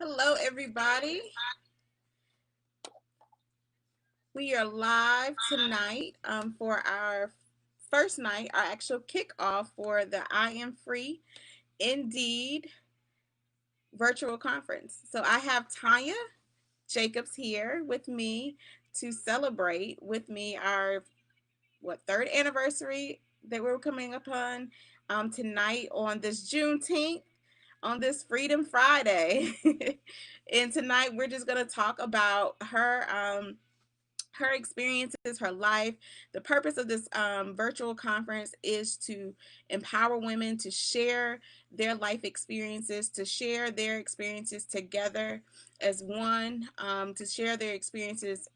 Hello, everybody. We are live tonight for our first night, our actual kickoff for the I Am Free Indeed virtual conference. So I have Tanya Jacobs here with me to celebrate with me our third anniversary that we're coming upon tonight on this Juneteenth on this Freedom Friday. And tonight we're just going to talk about her experiences, her life. The purpose of this virtual conference is to empower women to share their life experiences, to share their experiences together as one, to share their experiences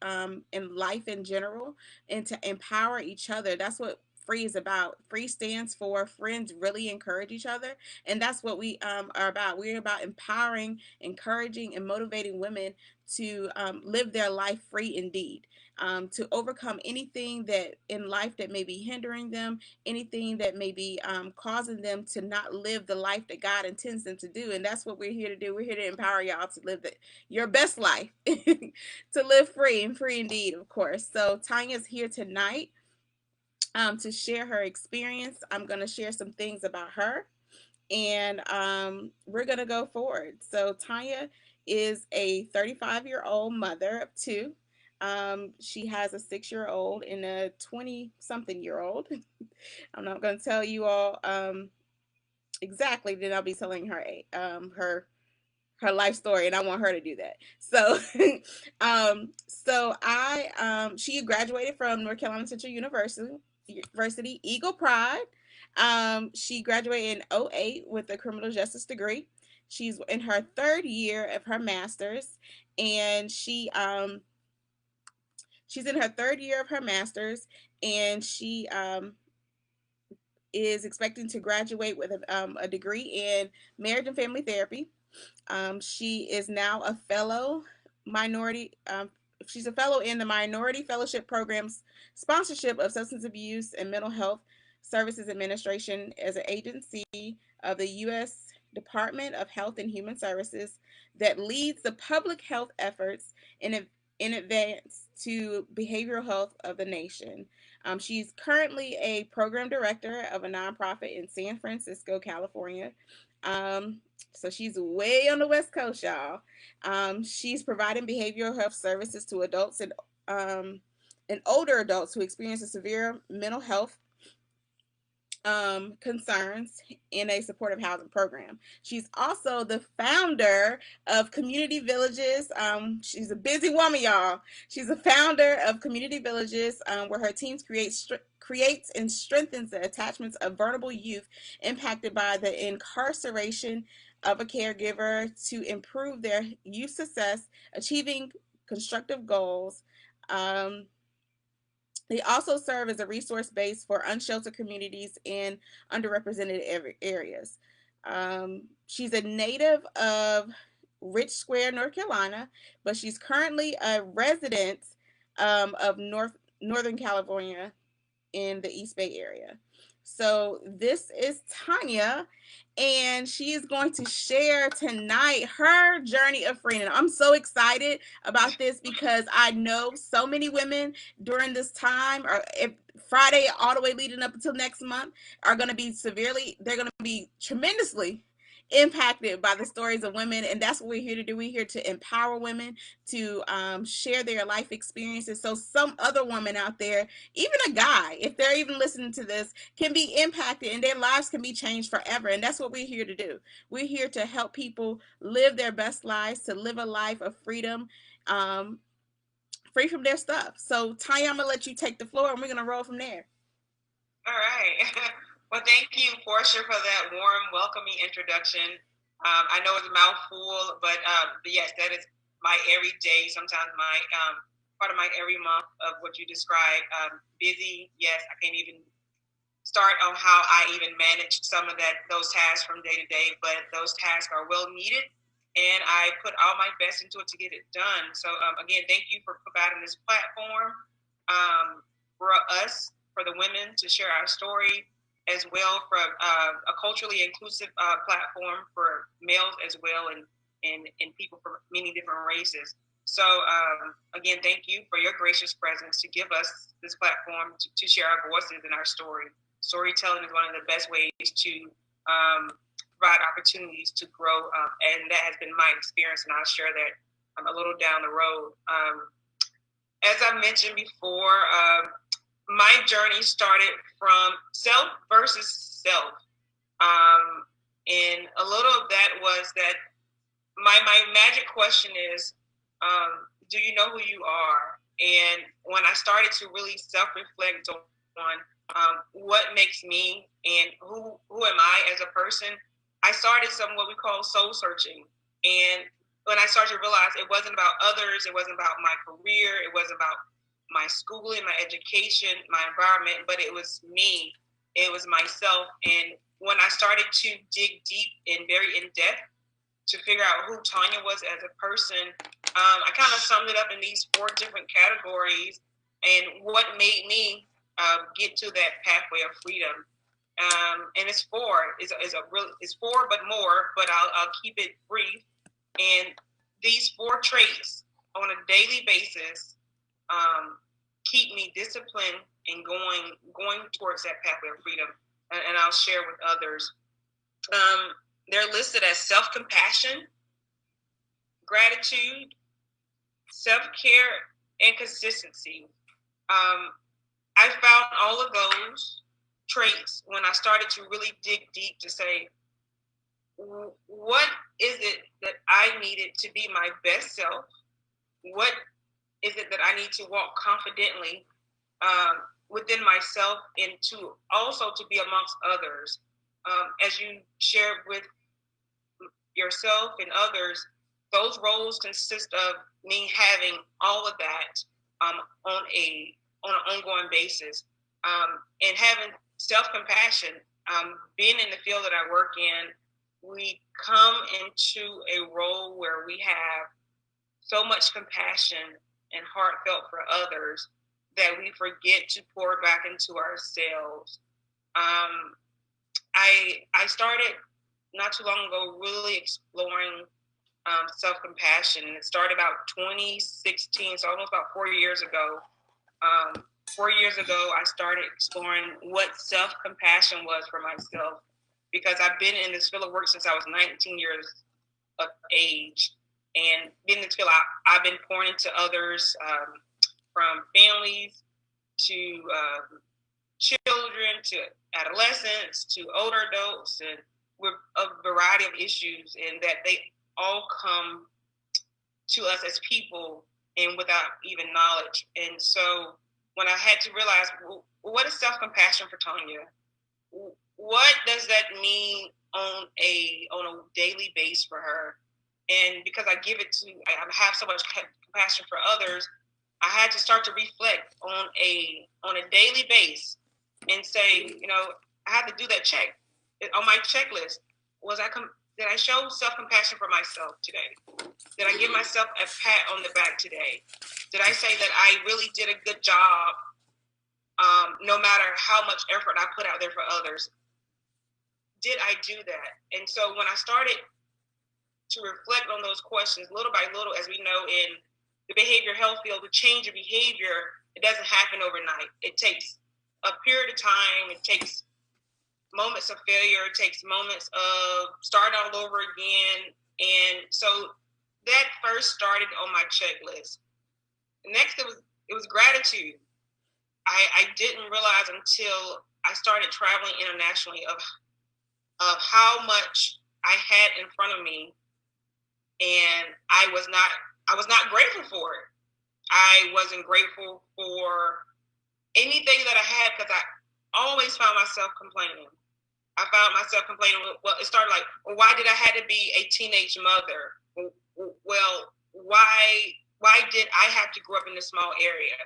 in life in general, and to empower each other. That's what Free is about. Free stands for friends really encourage each other, and that's what we are about. We're about empowering, encouraging, and motivating women to live their life free indeed, to overcome anything that in life that may be hindering them, anything that may be causing them to not live the life that God intends them to do. And that's what we're here to do. We're here to empower y'all to live your best life, to live free and free indeed, of course. So Tanya's here tonight to share her experience. I'm going to share some things about her, and we're going to go forward. So Tanya is a 35-year-old mother of two. She has a 6-year-old and a 20-something-year-old. I'm not going to tell you all exactly. Then I'll be telling her her life story, and I want her to do that. So, she graduated from North Carolina Central University Eagle Pride. She graduated in '08 with a criminal justice degree. She's in her third year of her master's, and she's in her third year of her master's, and she is expecting to graduate with a degree in marriage and family therapy. She is now a fellow minority. She's a fellow in the Minority Fellowship Program's sponsorship of Substance Abuse and Mental Health Services Administration as an agency of the U.S. Department of Health and Human Services that leads the public health efforts in advance to behavioral health of the nation. She's currently a program director of a nonprofit in San Francisco, California. Um, so she's way on the West Coast, y'all. She's providing behavioral health services to adults and older adults who experience a severe mental health concerns in a supportive housing program. She's also the founder of Community Villages. She's a busy woman, y'all. She's a founder of Community Villages, where her teams creates and strengthens the attachments of vulnerable youth impacted by the incarceration of a caregiver to improve their youth success, achieving constructive goals. They also serve as a resource base for unsheltered communities in underrepresented areas. She's a native of Rich Square, North Carolina, but she's currently a resident of Northern California in the East Bay area. So this is Tanya, and she is going to share tonight her journey of freedom. I'm so excited about this because I know so many women during this time, or if Friday all the way leading up until next month, are going to be they're going to be tremendously impacted by the stories of women, and that's what we're here to do. We're here to empower women to share their life experiences, so some other woman out there, even a guy, if they're even listening to this, can be impacted and their lives can be changed forever. And that's what we're here to do. We're here to help people live their best lives, to live a life of freedom, um, free from their stuff. So Tanya, I'm gonna let you take the floor, and we're gonna roll from there. All right. Well, thank you, Portia, for that warm, welcoming introduction. I know it's a mouthful, but yes, that is my everyday, sometimes my part of my every month of what you described. Busy, yes, I can't even start on how I even manage some of those tasks from day to day, but those tasks are well needed, and I put all my best into it to get it done. So again, thank you for providing this platform for us, for the women to share our story, as well for a culturally inclusive platform for males as well. And and people from many different races. So again, thank you for your gracious presence to give us this platform to share our voices and our story. Storytelling is one of the best ways to provide opportunities to grow, and that has been my experience, and I'll share that a little down the road. As I mentioned before, my journey started from self versus self. And a little of that was that my magic question is, do you know who you are? And when I started to really self-reflect on what makes me and who am I as a person, I started some what we call soul searching. And when I started to realize it wasn't about others, it wasn't about my career, it wasn't about my schooling, my education, my environment, but it was me. It was myself. And when I started to dig deep and very in depth to figure out who Tanya was as a person, I kind of summed it up in these 4 different categories and what made me get to that pathway of freedom. And it's 4. It's 4, but more. But I'll keep it brief. And these 4 traits on a daily basis keep me disciplined and going towards that pathway of freedom. And I'll share with others. They're listed as self-compassion, gratitude, self-care, and consistency. I found all of those traits when I started to really dig deep to say, what is it that I needed to be my best self? What is it that I need to walk confidently within myself and to also to be amongst others? As you shared with yourself and others, those roles consist of me having all of that on an ongoing basis, and having self-compassion. Being in the field that I work in, we come into a role where we have so much compassion and heartfelt for others that we forget to pour back into ourselves. I started not too long ago really exploring self-compassion. It started about 2016, so almost about 4 years ago. 4 years ago, I started exploring what self-compassion was for myself, because I've been in this field of work since I was 19 years of age. And being in this field, I've been pouring into others, from families to children to adolescents to older adults, and with a variety of issues, and that they all come to us as people and without even knowledge. And so when I had to realize, what is self-compassion for Tanya? What does that mean on a daily basis for her? And because I have so much compassion for others, I had to start to reflect on a daily basis and say, I had to do that check on my checklist. Did I show self-compassion for myself today? Did I give myself a pat on the back today? Did I say that I really did a good job, no matter how much effort I put out there for others? Did I do that? And so when I started to reflect on those questions little by little, as we know in the behavioral health field, the change of behavior, it doesn't happen overnight. It takes a period of time. It takes moments of failure. It takes moments of starting all over again. And so that first started on my checklist. Next, it was gratitude. I didn't realize until I started traveling internationally of how much I had in front of me, and I was not grateful for it. I wasn't grateful for anything that I had, because I always found myself complaining. I found myself complaining. Well, it started like, well, why did I have to be a teenage mother? Well, why did I have to grow up in a small area?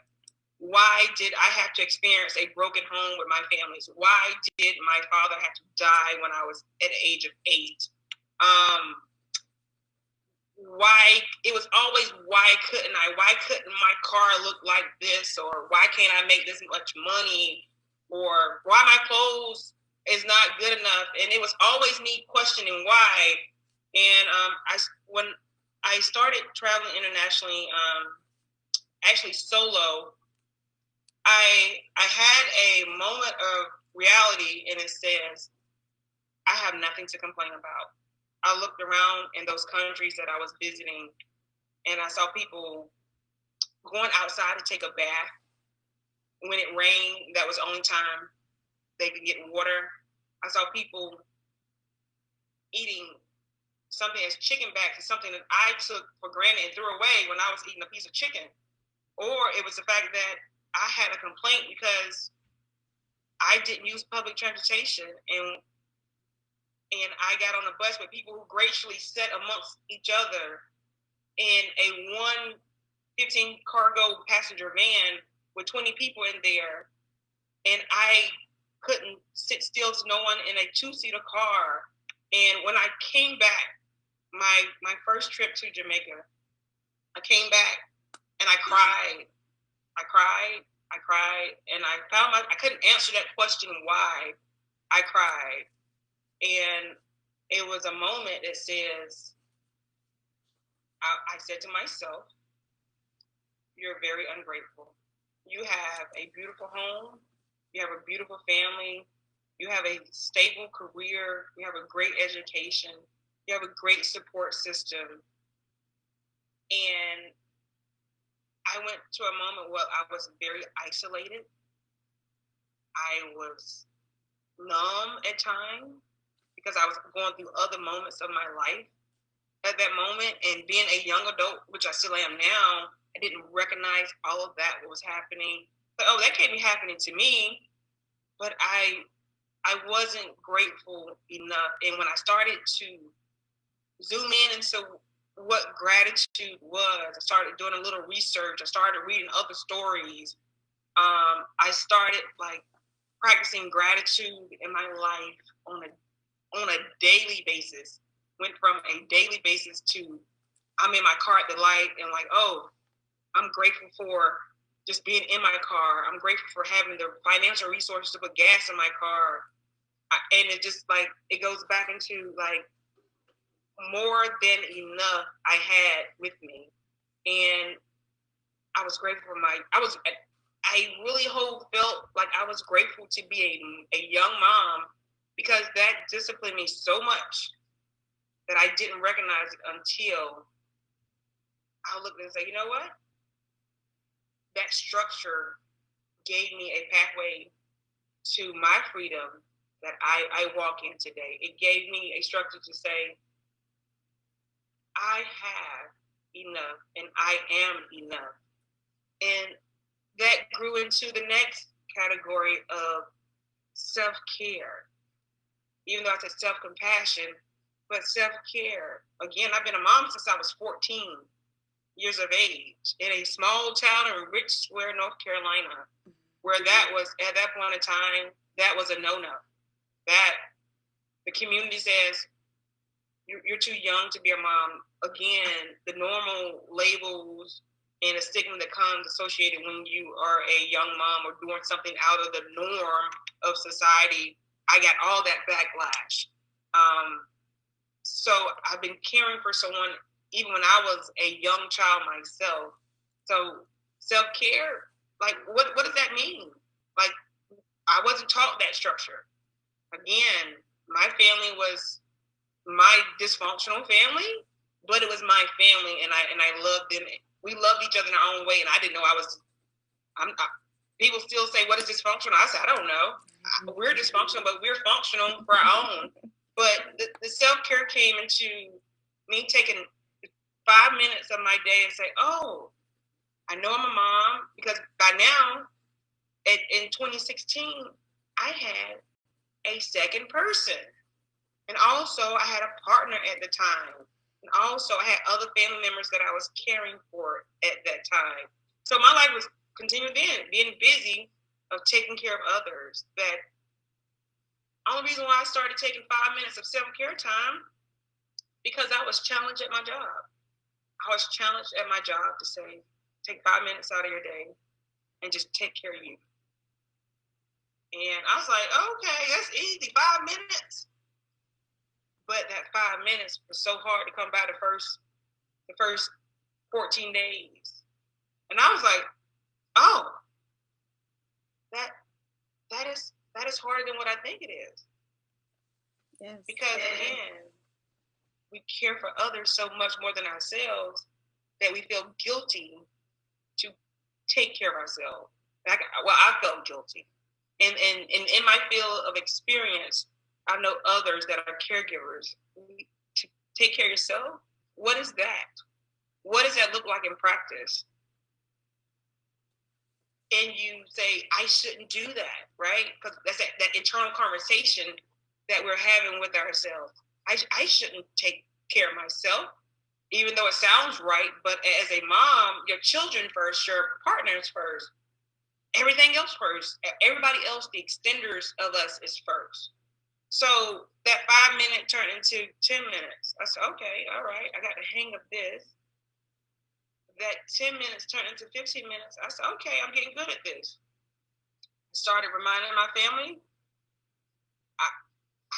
Why did I have to experience a broken home with my family? Why did my father have to die when I was at the age of 8? Why it was always, why couldn't my car look like this, or why can't I make this much money, or why my clothes is not good enough? And it was always me questioning why. And when I started traveling internationally, actually solo, I had a moment of reality, and it says, I have nothing to complain about. I looked around in those countries that I was visiting, and I saw people going outside to take a bath. When it rained, that was the only time they could get water. I saw people eating something as chicken back to something that I took for granted and threw away when I was eating a piece of chicken. Or it was the fact that I had a complaint because I didn't use public transportation, and I got on a bus with people who graciously sat amongst each other in a 115 cargo passenger van with 20 people in there, and I couldn't sit still to no one in a two-seater car. And when I came back, my first trip to Jamaica, I came back and I cried. I cried, and I found I couldn't answer that question why I cried. And it was a moment that says, I said to myself, you're very ungrateful. You have a beautiful home, you have a beautiful family, you have a stable career, you have a great education, you have a great support system. And I went to a moment where I was very isolated. I was numb at times because I was going through other moments of my life at that moment. And being a young adult, which I still am now, I didn't recognize all of that, what was happening. But, that can't be happening to me. But I wasn't grateful enough. And when I started to zoom in into what gratitude was, I started doing a little research. I started reading other stories. I started practicing gratitude in my life on a daily basis. Went from a daily basis to I'm in my car at the light and I'm grateful for just being in my car. I'm grateful for having the financial resources to put gas in my car. And it just it goes back into more than enough I had with me. And I was grateful for I really felt like I was grateful to be a young mom, because that disciplined me so much that I didn't recognize it until I looked and say, you know what? That structure gave me a pathway to my freedom that I walk in today. It gave me a structure to say, I have enough and I am enough. And that grew into the next category of self-care. Even though I said self-compassion, but self-care. Again, I've been a mom since I was 14 years of age in a small town in Rich Square, North Carolina, where that was, at that point in time, that was a no-no. That the community says, you're too young to be a mom. Again, the normal labels and the stigma that comes associated when you are a young mom or doing something out of the norm of society, I got all that backlash. So I've been caring for someone even when I was a young child myself. So self-care, what does that mean? I wasn't taught that structure. Again, my family was my dysfunctional family, but it was my family, and I loved them. We loved each other in our own way, and I didn't know people still say, what is dysfunctional? I said, I don't know. We're dysfunctional, but we're functional for our own. But the self-care came into me taking 5 minutes of my day and say, oh, I know I'm a mom, because by now, in 2016, I had a second person. And also, I had a partner at the time. And also, I had other family members that I was caring for at that time. So my life was continuing being busy of taking care of others. That only reason why I started taking 5 minutes of self-care time, because I was challenged at my job. I was challenged at my job to say, take 5 minutes out of your day and just take care of you. And I was like, okay, that's easy, 5 minutes. But that 5 minutes was so hard to come by the first 14 days. And I was like, oh, that is harder than what I think it is. Yes. Because again, we care for others so much more than ourselves that we feel guilty to take care of ourselves. I felt guilty. And in my field of experience, I know others that are caregivers. To take care of yourself, what is that? What does that look like in practice? And you say, I shouldn't do that, right? Because that's that internal conversation that we're having with ourselves. I shouldn't take care of myself, even though it sounds right. But as a mom, your children first, your partners first, everything else first. Everybody else, the extenders of us, is first. So that 5 minute turned into 10 minutes. I said, okay, all right, I got the hang of this. That 10 minutes turned into 15 minutes. I said, okay, I'm getting good at this. I started reminding my family,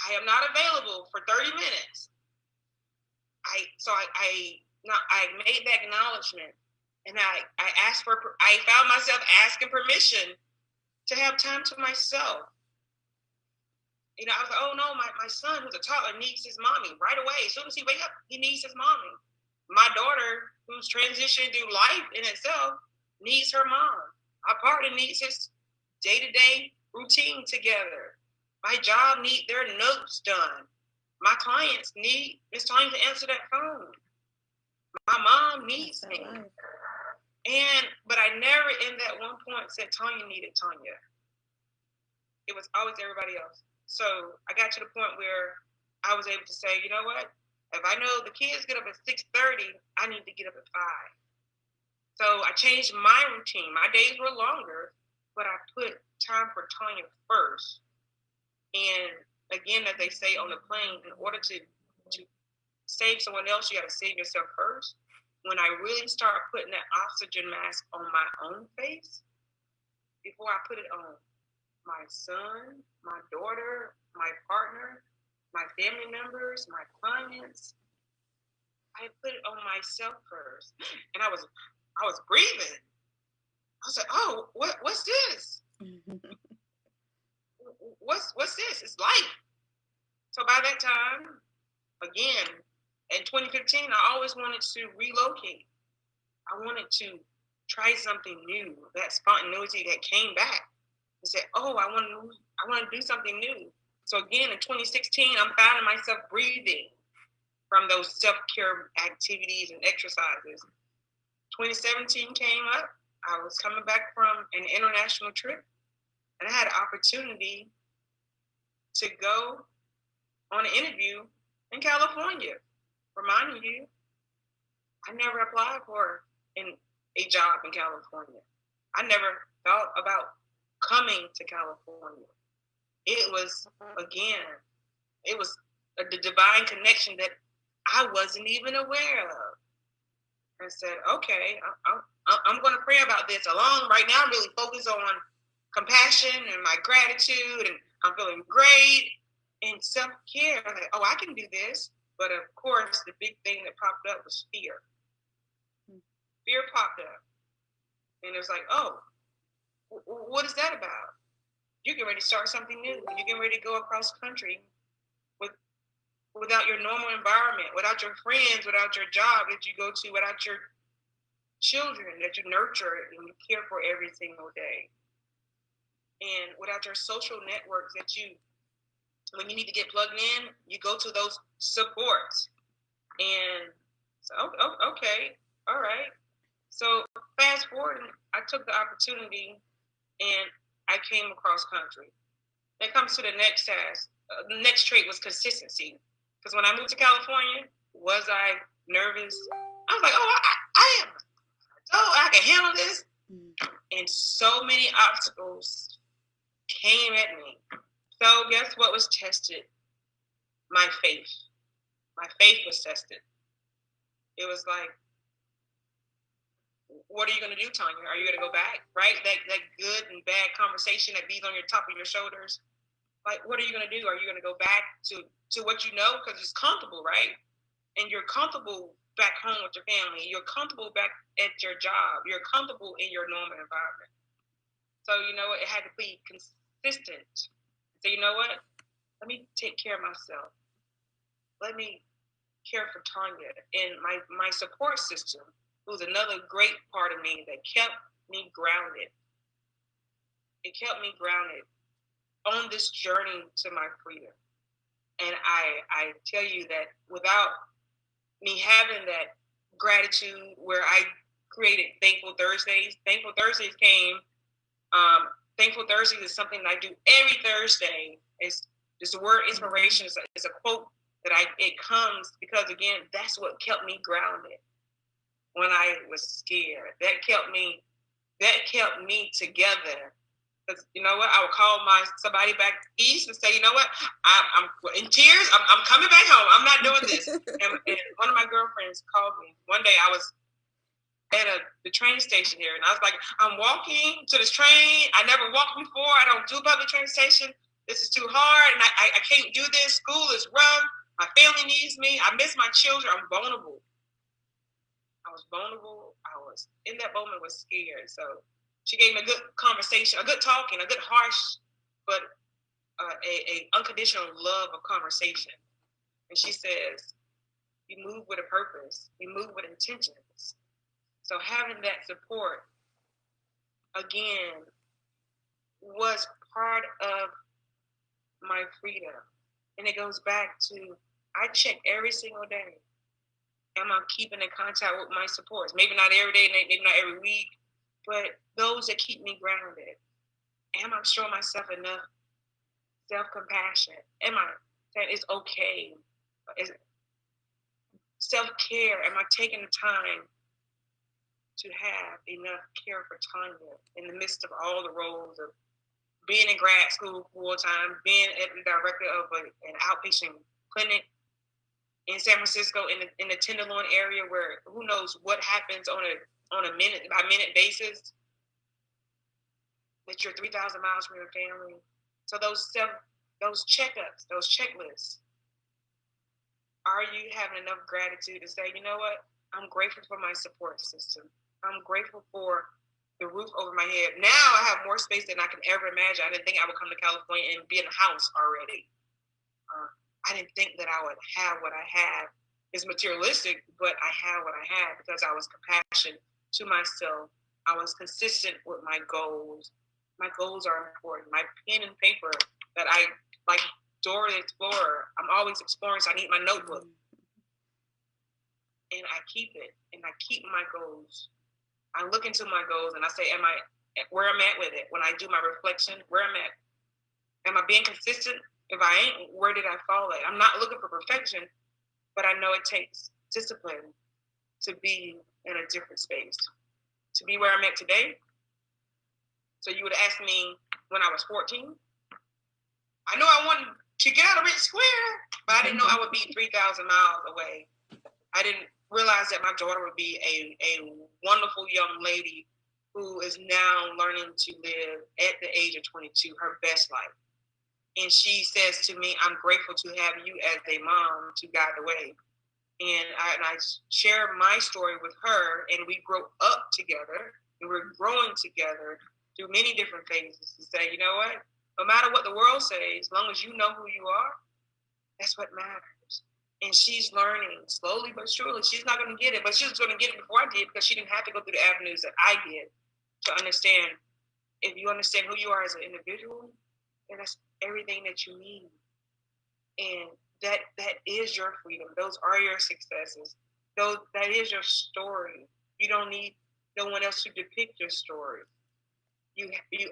I am not available for 30 minutes. I made that acknowledgement, and I found myself asking permission to have time to myself. You know, I was like, oh no, my son who's a toddler needs his mommy right away. As soon as he wakes up, he needs his mommy. My daughter, who's transitioning through life in itself, needs her mom. My partner needs his day-to-day routine together. My job needs their notes done. My clients need Miss Tanya to answer that phone. My mom needs me. But I never in that one point said Tanya needed Tanya. It was always everybody else. So I got to the point where I was able to say, you know what? If I know the kids get up at 6:30, I need to get up at 5. So I changed my routine. My days were longer, but I put time for Tanya first. And again, as they say on the plane, in order to save someone else, you got to save yourself first. When I really start putting that oxygen mask on my own face, before I put it on my son, my daughter, my partner, my family members, my clients, I put it on myself first. And I was breathing. I was like, oh, what's this? What's this? It's life. So by that time, again, in 2015, I always wanted to relocate. I wanted to try something new. That spontaneity that came back and said, oh, I want to do something new. So again, in 2016, I'm finding myself breathing from those self-care activities and exercises. 2017 came up. I was coming back from an international trip, and I had an opportunity to go on an interview in California. Reminding you, I never applied for a job in California. I never thought about coming to California. It was, again, the divine connection that I wasn't even aware of. I said, okay, I'm going to pray about this. Right now, I'm really focused on compassion and my gratitude, and I'm feeling great. And self-care, like, oh, I can do this. But of course, the big thing that popped up was fear. Fear popped up. And it was like, oh, what is that about? You're getting ready to start something new. You're getting ready to go across country without your normal environment, without your friends, without your job that you go to, without your children that you nurture and you care for every single day. And without your social networks that when you need to get plugged in, you go to those supports. And so, okay, all right. So fast forward, I took the opportunity and I came across country. Then comes to the next task. The next trait was consistency. Because when I moved to California, was I nervous? I was like, oh, I am. Oh, I can handle this. And so many obstacles came at me. So guess what was tested? My faith. My faith was tested. It was like, what are you going to do, Tanya? Are you going to go back? Right? That good and bad conversation that beats on your top of your shoulders. like, what are you going to do? Are you going to go back to what you know? Because it's comfortable, right? And you're comfortable back home with your family. You're comfortable back at your job. You're comfortable in your normal environment. So, you know what? It had to be consistent. So, you know what? Let me take care of myself. Let me care for Tanya and my support system, who's another great part of me that kept me grounded. It kept me grounded on this journey to my freedom. And I tell you that without me having that gratitude where I created Thankful Thursdays came. Thankful Thursdays is something that I do every Thursday. It's the word inspiration. It's a quote that it comes because, again, that's what kept me grounded when I was scared. That kept me together. Because you know what, I would call somebody back east and say, you know what, I'm in tears. I'm coming back home. I'm not doing this. and one of my girlfriends called me one day. I was at the train station here, and I was like, I'm walking to this train. I never walked before. I don't do public transportation. This is too hard, and I can't do this. School is rough. My family needs me. I miss my children. I'm vulnerable. I was in that moment was scared. So she gave me a good conversation, a good talking, a good harsh, but a unconditional love of conversation. And she says, you move with a purpose. You move with intentions. So having that support, again, was part of my freedom. And it goes back to, I check every single day. Am I keeping in contact with my supports? Maybe not every day, maybe not every week, but those that keep me grounded. Am I showing myself enough self-compassion? Am I saying it's okay? Is self-care? Am I taking the time to have enough care for Tanya in the midst of all the roles of being in grad school full-time, being at the director of an outpatient clinic in San Francisco in the Tenderloin area, where who knows what happens on a minute by minute basis, that you're 3,000 miles from your family. So those checkups, those checklists, are you having enough gratitude to say, you know what, I'm grateful for my support system. I'm grateful for the roof over my head. Now I have more space than I can ever imagine. I didn't think I would come to California and be in a house already. I didn't think that I would have what I have. It's materialistic, but I have what I have because I was compassionate to myself. I was consistent with my goals. My goals are important. My pen and paper that I, like Dora the Explorer, I'm always exploring, so I need my notebook. And I keep it, and I keep my goals. I look into my goals, and I say, where I'm at with it? When I do my reflection, where I'm at. Am I being consistent? If I ain't, where did I fall at? I'm not looking for perfection, but I know it takes discipline to be in a different space, to be where I'm at today. So you would ask me when I was 14. I know I wanted to get out of Red Square, but I didn't know I would be 3,000 miles away. I didn't realize that my daughter would be a wonderful young lady who is now learning to live at the age of 22, her best life. And she says to me, I'm grateful to have you as a mom to guide the way. And I share my story with her, and we grow up together, and we're growing together through many different phases to say, you know what, no matter what the world says, as long as you know who you are, that's what matters. And she's learning slowly but surely. She's not going to get it, but she's going to get it before I did, because she didn't have to go through the avenues that I did to understand. If you understand who you are as an individual, then that's everything that you need. And that is your freedom. Those are your successes. That is your story. You don't need no one else to depict your story. You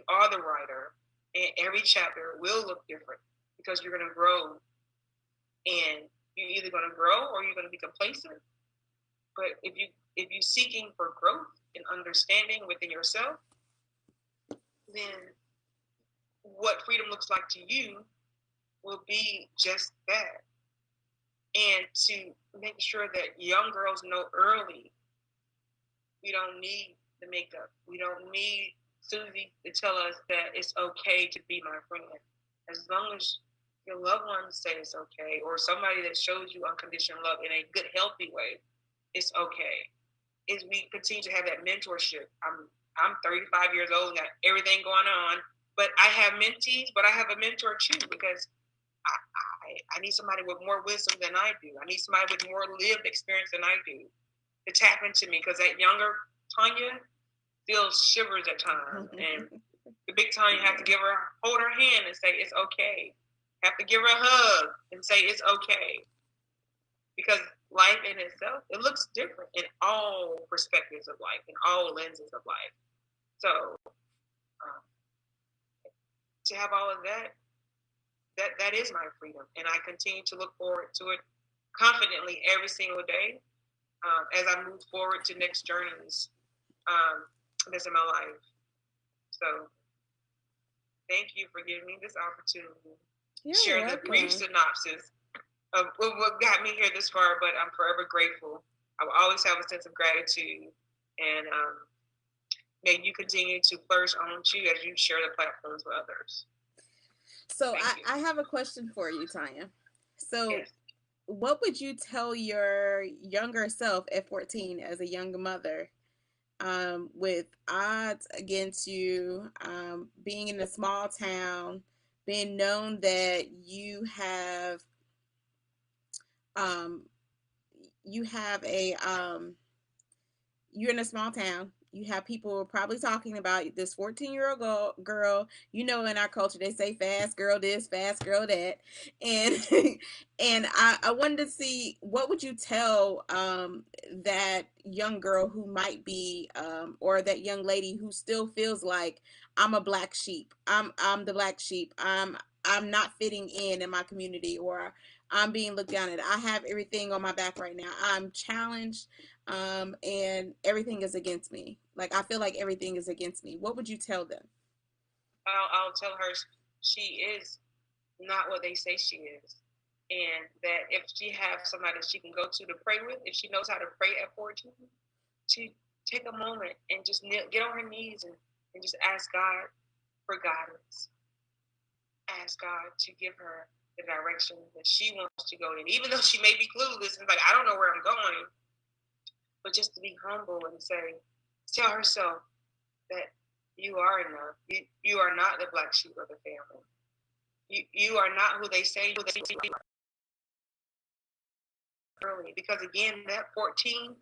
are the writer, and every chapter will look different because you're going to grow. And you're either going to grow or you're going to be complacent. But if you're seeking for growth and understanding within yourself, then what freedom looks like to you will be just that. And to make sure that young girls know early, we don't need the makeup. We don't need Susie to tell us that it's okay to be my friend. As long as your loved ones say it's okay, or somebody that shows you unconditional love in a good, healthy way, it's okay. Is we continue to have that mentorship. I'm 35 years old, got everything going on, but I have mentees, but I have a mentor too, because I need somebody with more wisdom than I do. I need somebody with more lived experience than I do to tap into me, because that younger Tanya feels shivers at times, and the big Tanya have to hold her hand and say it's okay. Have to give her a hug and say it's okay, because life in itself, it looks different in all perspectives of life, in all lenses of life. So to have all of that is my freedom, and I continue to look forward to it confidently every single day as I move forward to next journeys that's in my life. So thank you for giving me this opportunity to share the brief synopsis of what got me here this far, but I'm forever grateful. I will always have a sense of gratitude, and may you continue to flourish on you as you share the platforms with others. So I have a question for you, Tanya. So yes. What would you tell your younger self at 14 as a young mother with odds against you, being in a small town, being known that you have you're in a small town. You have people probably talking about this 14-year-old girl. You know, in our culture, they say fast girl this, fast girl that. And and I wanted to see, what would you tell that young girl who might be, or that young lady who still feels like, I'm a black sheep. I'm the black sheep. I'm not fitting in my community, or I'm being looked down at. I have everything on my back right now. I'm challenged, and everything is against me. Like, I feel like everything is against me. What would you tell them? I'll tell her she is not what they say she is, and that if she has somebody that she can go to pray with, if she knows how to pray at 14, to take a moment and just get on her knees and just ask God for guidance. Ask God to give her the direction that she wants to go in, even though she may be clueless and like, I don't know where I'm going. But just to be humble and tell herself that you are enough. You are not the black sheep of the family. You are not who they say you are. Early, because again, that 14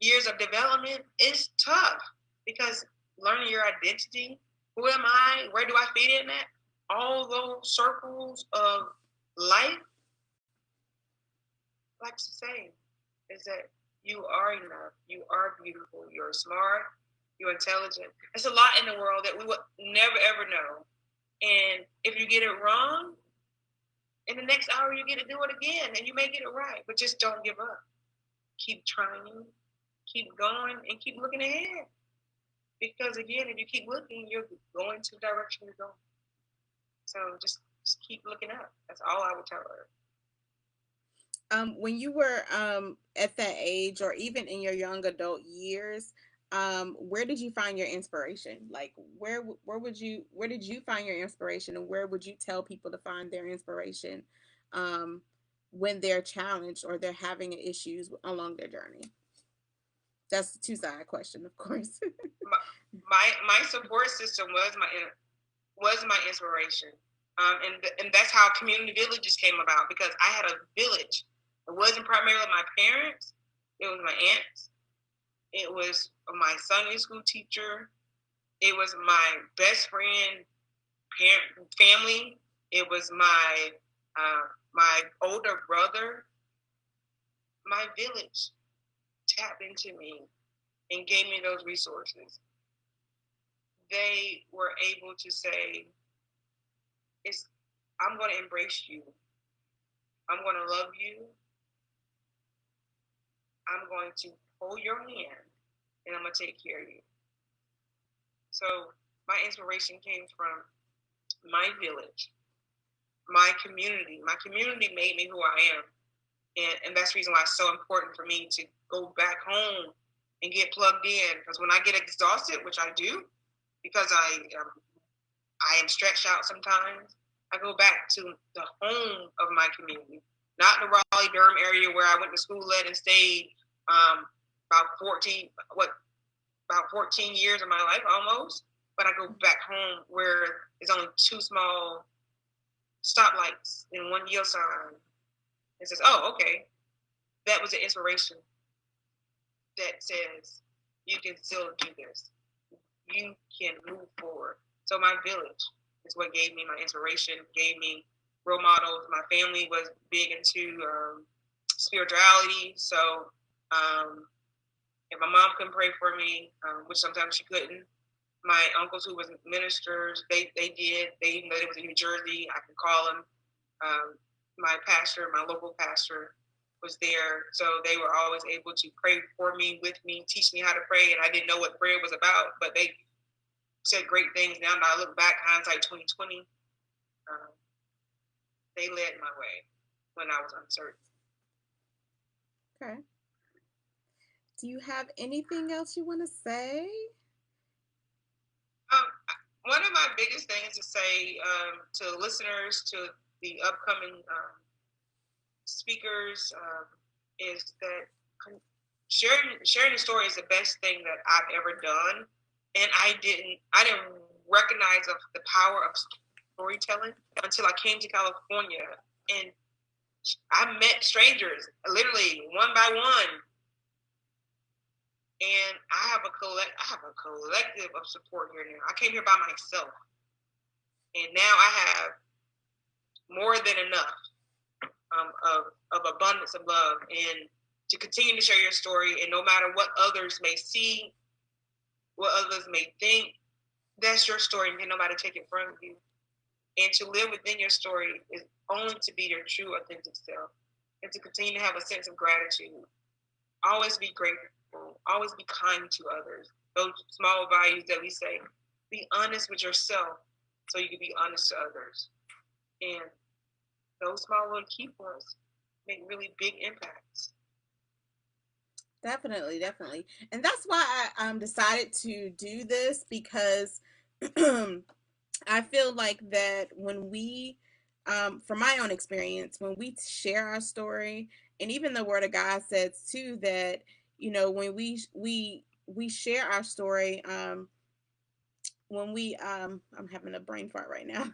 years of development is tough, because learning your identity, who am I, where do I fit in at, all those circles of life, like to say, is that you are enough, you are beautiful, you're smart, you're intelligent. There's a lot in the world that we would never ever know. And if you get it wrong, in the next hour you get to do it again, and you may get it right, but just don't give up. Keep trying, keep going, and keep looking ahead. Because again, if you keep looking, you're going to the direction you're going. So just keep looking up. That's all I would tell her. When you were at that age, or even in your young adult years, where did you find your inspiration? Like, where did you find your inspiration, and where would you tell people to find their inspiration when they're challenged or they're having issues along their journey? That's a two-sided question, of course. my support system was my inspiration, and that's how community villages came about, because I had a village. It wasn't primarily my parents. It was my aunts. It was my Sunday school teacher. It was my best friend, family. It was my older brother. My village tapped into me and gave me those resources. They were able to say, I'm going to embrace you. I'm going to love you. I'm going to hold your hand, and I'm going to take care of you. So my inspiration came from my village, my community. My community made me who I am. And that's the reason why it's so important for me to go back home and get plugged in. Because when I get exhausted, which I do, because I am stretched out sometimes, I go back to the home of my community, not the Raleigh Durham area where I went to school at and stayed about 14 years of my life almost. But I go back home where there's only two small stoplights and one yield sign. It says, "Oh, okay." That was an inspiration that says you can still do this. You can move forward. So my village is what gave me my inspiration, gave me role models. My family was big into spirituality, so if my mom couldn't pray for me, which sometimes she couldn't, my uncles who was ministers, they did. They, even though it was in New Jersey, I could call them. My pastor, my local pastor, was there, so they were always able to pray for me, with me, teach me how to pray, and I didn't know what prayer was about, but they said great things. Now that I look back, hindsight 2020, they led my way when I was uncertain. Okay. Do you have anything else you want to say? One of my biggest things to say to listeners, to the upcoming speakers, is that sharing the story is the best thing that I've ever done, and I didn't recognize the power of storytelling until I came to California, and I met strangers literally one by one, and I have a collective of support here now. I came here by myself, and now I have more than enough of abundance of love, and to continue to share your story. And no matter what others may see, what others may think, that's your story, and can nobody take it from you. And to live within your story is only to be your true, authentic self, and to continue to have a sense of gratitude. Always be grateful. Always be kind to others. Those small values that we say. Be honest with yourself so you can be honest to others. And those small little key points make really big impacts. Definitely, definitely. And that's why I decided to do this, because I feel like that when we, from my own experience, when we share our story, and even the Word of God says too that, when we share our story, when we I'm having a brain fart right now.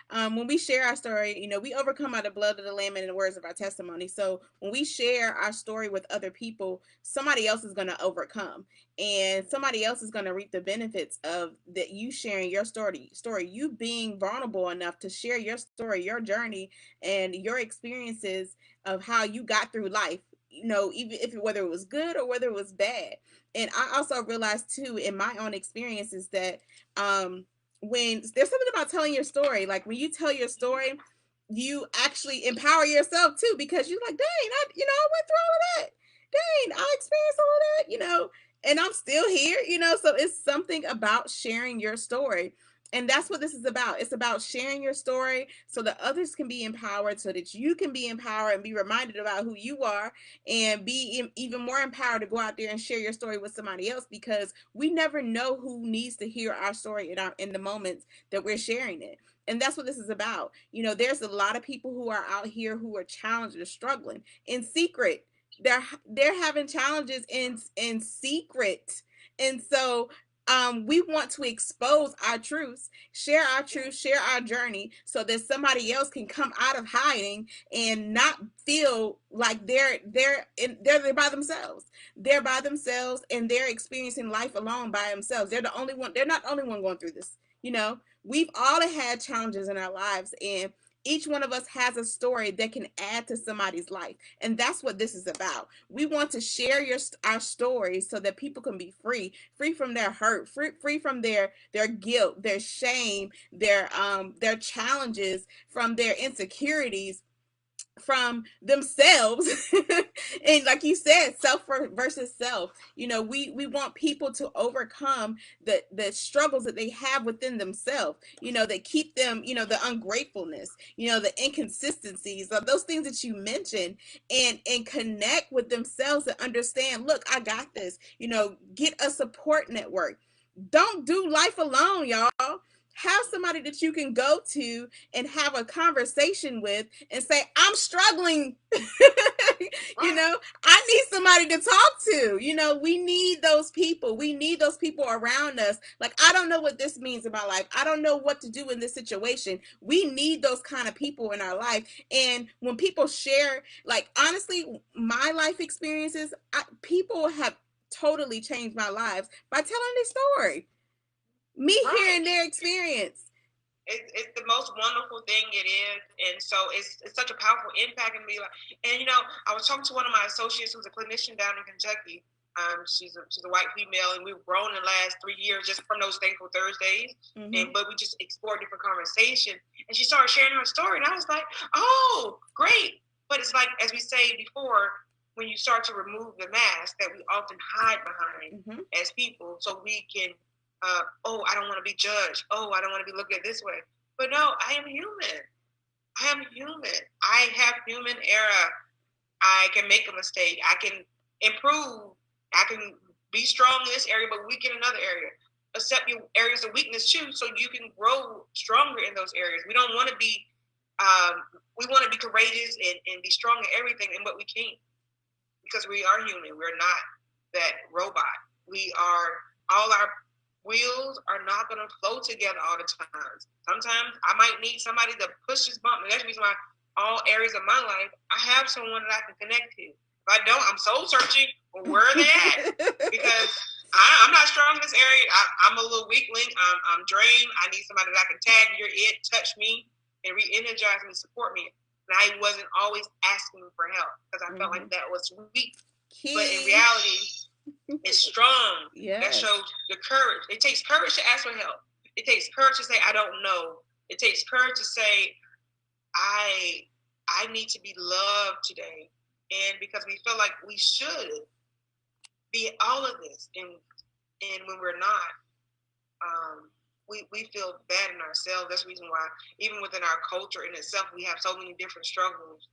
When we share our story, we overcome by the blood of the Lamb and the words of our testimony. So when we share our story with other people, somebody else is going to overcome, and somebody else is going to reap the benefits of that. You sharing your story, you being vulnerable enough to share your story, your journey, and your experiences of how you got through life. Even if whether it was good or whether it was bad. And I also realized too in my own experiences that when there's something about telling your story, like when you tell your story, you actually empower yourself too, because you're like, dang, I went through all of that. Dang, I experienced all of that, and I'm still here, so it's something about sharing your story. And that's what this is about. It's about sharing your story so that others can be empowered, so that you can be empowered and be reminded about who you are, and be even more empowered to go out there and share your story with somebody else, because we never know who needs to hear our story in the moments that we're sharing it. And that's what this is about. There's a lot of people who are out here who are challenged or struggling in secret. They're having challenges in secret. And so we want to expose our truths, share our truth, share our journey, so that somebody else can come out of hiding and not feel like they're by themselves. They're by themselves, and they're experiencing life alone by themselves. They're the only one. They're not the only one going through this. We've all had challenges in our lives, and each one of us has a story that can add to somebody's life. And that's what this is about. We want to share our stories so that people can be free from their hurt, free from their guilt, their shame, their challenges, from their insecurities, from themselves. And like you said, self versus self. We want people to overcome the struggles that they have within themselves, that keep them, the ungratefulness, the inconsistencies of those things that you mentioned, and connect with themselves and understand, look, I got this. Get a support network. Don't do life alone, y'all. have somebody that you can go to and have a conversation with and say, I'm struggling. You know, I need somebody to talk to. You know, we need those people. We need those people around us. Like, I don't know what this means in my life. I don't know what to do in this situation. We need those kind of people in our life. And when people share, like, honestly, my life experiences, people have totally changed my lives by telling their story. Me hearing their experience. It's the most wonderful thing it is, and so it's such a powerful impact in me. Like, and you know, I was talking to one of my associates who's a clinician down in Kentucky. She's a white female, and we've grown in the last 3 years just from those Thankful Thursdays. But we just explored different conversation, and she started sharing her story, and I was like, oh, great. But it's like, as we say before, when you start to remove the mask that we often hide behind as people, so we can. Oh, I don't want to be judged. Oh, I don't want to be looked at this way. But no, I am human. I am human. I have human error. I can make a mistake. I can improve. I can be strong in this area, but weak in another area. Accept your areas of weakness too, so you can grow stronger in those areas. We don't want to be, we want to be courageous and be strong in everything, and but we can't, because we are human. We're not that robot. We are, all our wheels are not going to flow together all the time. Sometimes I might need somebody to push this bump, and that's the reason why all areas of my life, I have someone that I can connect to. If I don't, I'm soul searching for where are they at, because I'm not strong in this area. I'm a little weak link. I'm drained. I need somebody that I can tag, you're it, touch me, and re-energize me, support me. And I wasn't always asking for help because I felt like that was weak. But in reality, it's strong. That shows the courage. It takes courage to ask for help. It takes courage to say, I don't know. It takes courage to say, I need to be loved today. And because we feel like we should be all of this. And when we're not, we feel bad in ourselves. That's the reason why, even within our culture in itself, we have so many different struggles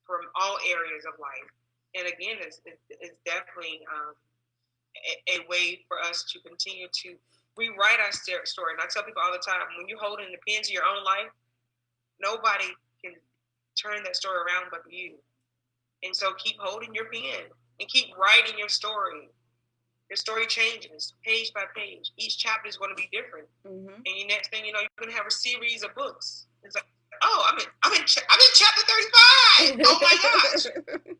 from all areas of life. And again, it's definitely a way for us to continue to rewrite our story. And I tell people all the time, when you're holding the pen to your own life, nobody can turn that story around but you. And so keep holding your pen and keep writing your story. Your story changes page by page. Each chapter is going to be different. And the next thing you know, you're going to have a series of books. It's like, oh, I'm in chapter 35. Oh my gosh.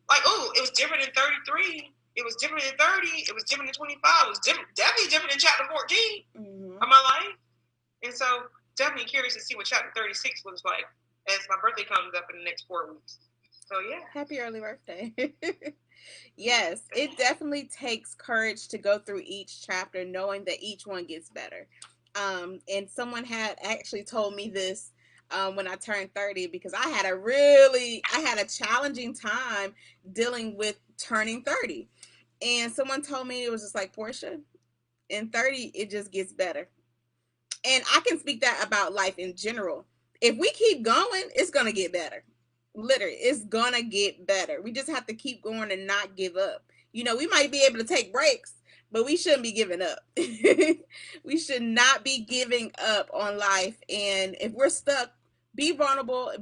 Like, oh, it was different in 33. It was different in 30. It was different in 25. It was definitely different in chapter 14 of my life. And so definitely curious to see what chapter 36 looks like as my birthday comes up in the next 4 weeks. So yeah. Happy early birthday. Yes, it definitely takes courage to go through each chapter knowing that each one gets better. And someone had actually told me this when I turned 30, because I had a challenging time dealing with turning 30. And someone told me, it was just like, Portia, in 30 it just gets better. And I can speak that about life in general. If we keep going, it's going to get better. Literally, it's going to get better. We just have to keep going and not give up. You know, we might be able to take breaks, but we shouldn't be giving up. We should not be giving up on life. And if we're stuck, be vulnerable,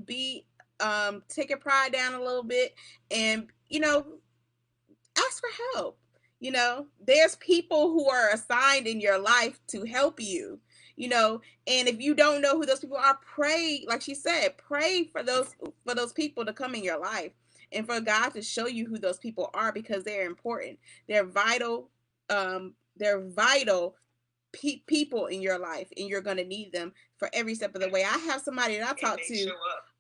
take your pride down a little bit, and, you know, ask for help. You know, there's people who are assigned in your life to help you. You know, and if you don't know who those people are, pray, like she said, pray for those people to come in your life, and for God to show you who those people are, because they're important. They're vital. They're vital people in your life, and you're going to need them for every step of the way. I have somebody that I talk to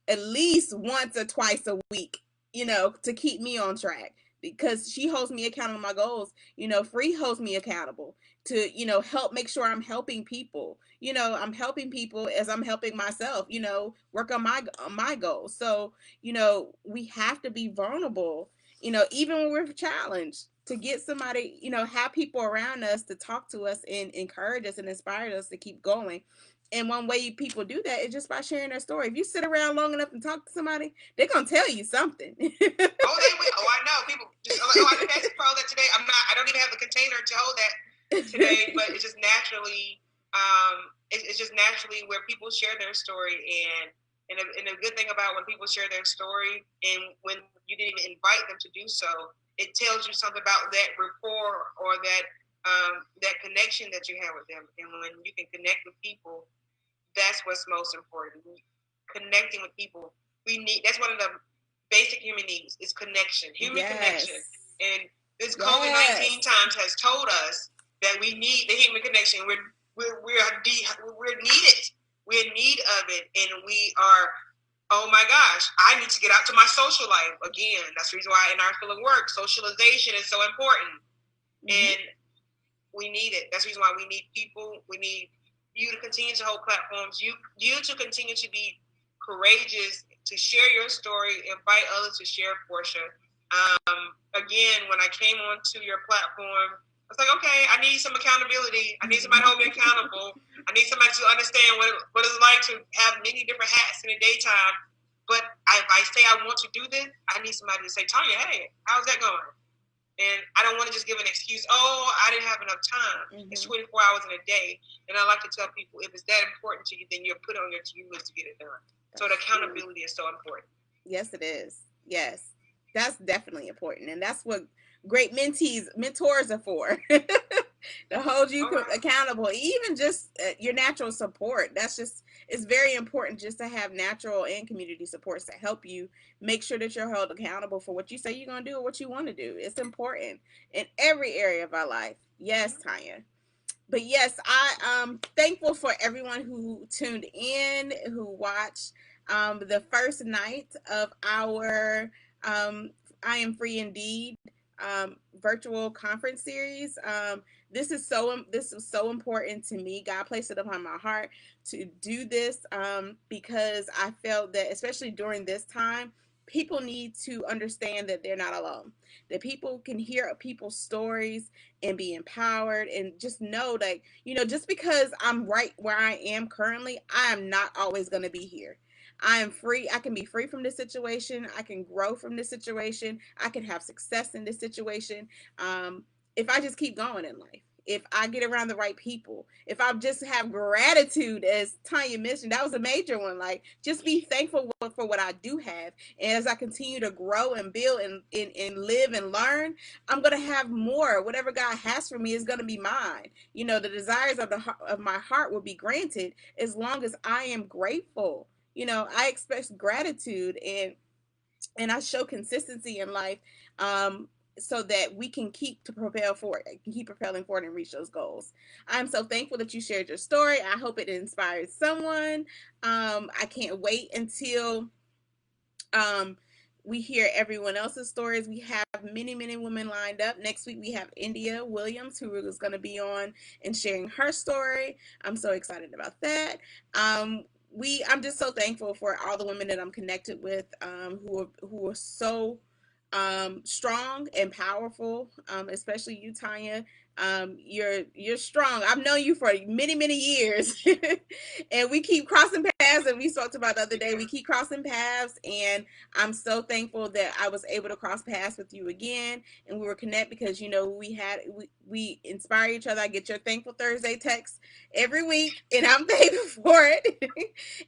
at least once or twice a week, you know, to keep me on track, because she holds me accountable to my goals. You know, F.R.E.E holds me accountable to, you know, help make sure I'm helping people. You know, I'm helping people as I'm helping myself, you know, work on my goals. So, you know, we have to be vulnerable, you know, even when we're challenged, to get somebody, you know, have people around us to talk to us and encourage us and inspire us to keep going. And one way people do that is just by sharing their story. If you sit around long enough and talk to somebody, they're gonna tell you something. Oh, they will. Oh, I know. People just like, oh, I didn't ask for all that today. I don't even have the container to hold that today, but it's just naturally it's just naturally where people share their story, and a good thing about when people share their story, and when you didn't even invite them to do so, it tells you something about that rapport or that connection that you have with them. And when you can connect with people, that's what's most important. Connecting with people, we need. That's one of the basic human needs is connection, human connection. And this COVID-19 times has told us that we need the human connection. We're needed. We're in need of it, and we are. Oh my gosh, I need to get out to my social life again. That's the reason why in our field of work, socialization is so important, and we need it. That's the reason why we need people. We need you to continue to hold platforms. You to continue to be courageous, to share your story, invite others to share, Portia. Again, when I came onto your platform, I was like, okay, I need some accountability. I need somebody to hold me accountable. I need somebody to understand what it's like to have many different hats in the daytime. But if I say I want to do this, I need somebody to say, Tanya, hey, how's that going? And I don't want to just give an excuse, oh, I didn't have enough time. It's 24 hours in a day. And I like to tell people, if it's that important to you, then you'll put it on your to-do list to get it done. So the accountability is so important. Yes, it is. Yes. That's definitely important. And that's what great mentors are for. To hold you accountable, even just your natural support. That's just, it's very important just to have natural and community supports to help you make sure that you're held accountable for what you say you're going to do or what you want to do. It's important in every area of our life. Yes, Tanya. But yes, I'm thankful for everyone who tuned in, who watched the first night of our I Am Free Indeed virtual conference series. This is so important to me. God placed it upon my heart to do this because I felt that, especially during this time, people need to understand that they're not alone. That people can hear people's stories and be empowered, and just know that, just because I'm right where I am currently, I am not always going to be here. I am free. I can be free from this situation. I can grow from this situation. I can have success in this situation. If I just keep going in life, if I get around the right people, if I just have gratitude, as Tanya mentioned, that was a major one. Like, just be thankful for what I do have. And as I continue to grow and build and live and learn, I'm going to have more. Whatever God has for me is going to be mine. The desires of my heart will be granted as long as I am grateful. I express gratitude, and I show consistency in life, so that we can keep to propel forward, keep propelling forward and reach those goals. I'm so thankful that you shared your story. I hope it inspires someone. I can't wait until um, we hear everyone else's stories. We have many, many women lined up. Next week, we have India Williams, who is going to be on and sharing her story. I'm so excited about that. I'm just so thankful for all the women that I'm connected with, who are so strong and powerful, especially you, Tanya. You're strong. I've known you for many, many years, and we keep crossing paths. And we talked about the other day, we keep crossing paths, and I'm so thankful that I was able to cross paths with you again, and we were connect because we inspire each other. I get your Thankful Thursday text every week, and I'm thankful for it.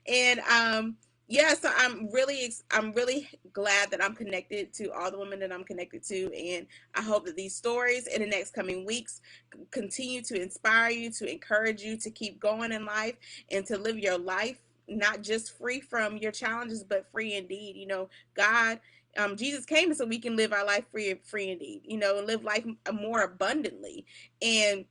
And yeah, so I'm really glad that I'm connected to all the women that I'm connected to, and I hope that these stories in the next coming weeks continue to inspire you, to encourage you to keep going in life, and to live your life not just free from your challenges, but free indeed. God, Jesus came so we can live our life free indeed. And live life more abundantly, and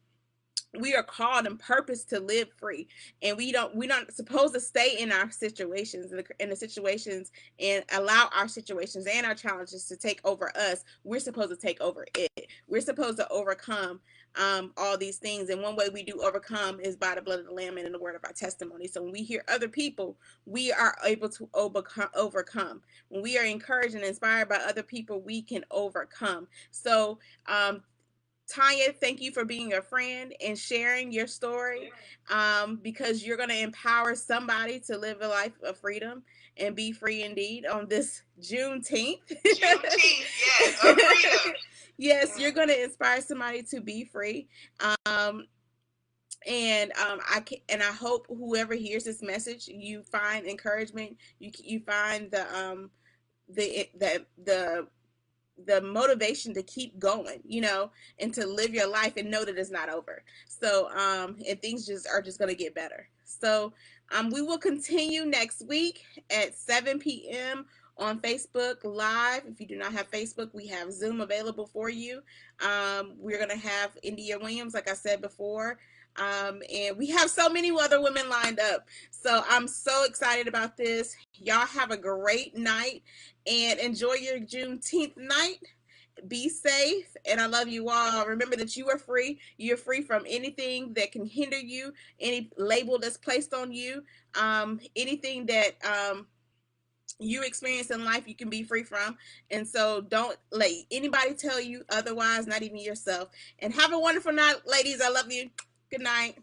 we are called and purposed to live free, and we're not supposed to stay in our situations, in the situations, and allow our situations and our challenges to take over us. We're supposed to take over it. We're supposed to overcome all these things, and one way we do overcome is by the blood of the lamb and in the word of our testimony. So when we hear other people, we are able to overcome. When we are encouraged and inspired by other people, we can overcome. So Tanya, thank you for being a friend and sharing your story, because you're going to empower somebody to live a life of freedom and be free indeed on this Juneteenth. Juneteenth, yes, of freedom. Yes, you're going to inspire somebody to be free. Um, And I hope whoever hears this message, you find encouragement, you find the the motivation to keep going, and to live your life and know that it's not over. So, and things just going to get better. So, we will continue next week at 7 p.m. on Facebook Live. If you do not have Facebook, we have Zoom available for you. We're going to have India Williams, like I said before. And we have so many other women lined up. So I'm so excited about this. Y'all have a great night and enjoy your Juneteenth night. Be safe, and I love you all. Remember that you are free. You're free from anything that can hinder you, any label that's placed on you, anything that you experience in life, you can be free from. And so don't let anybody tell you otherwise, not even yourself. And have a wonderful night, ladies. I love you. Good night.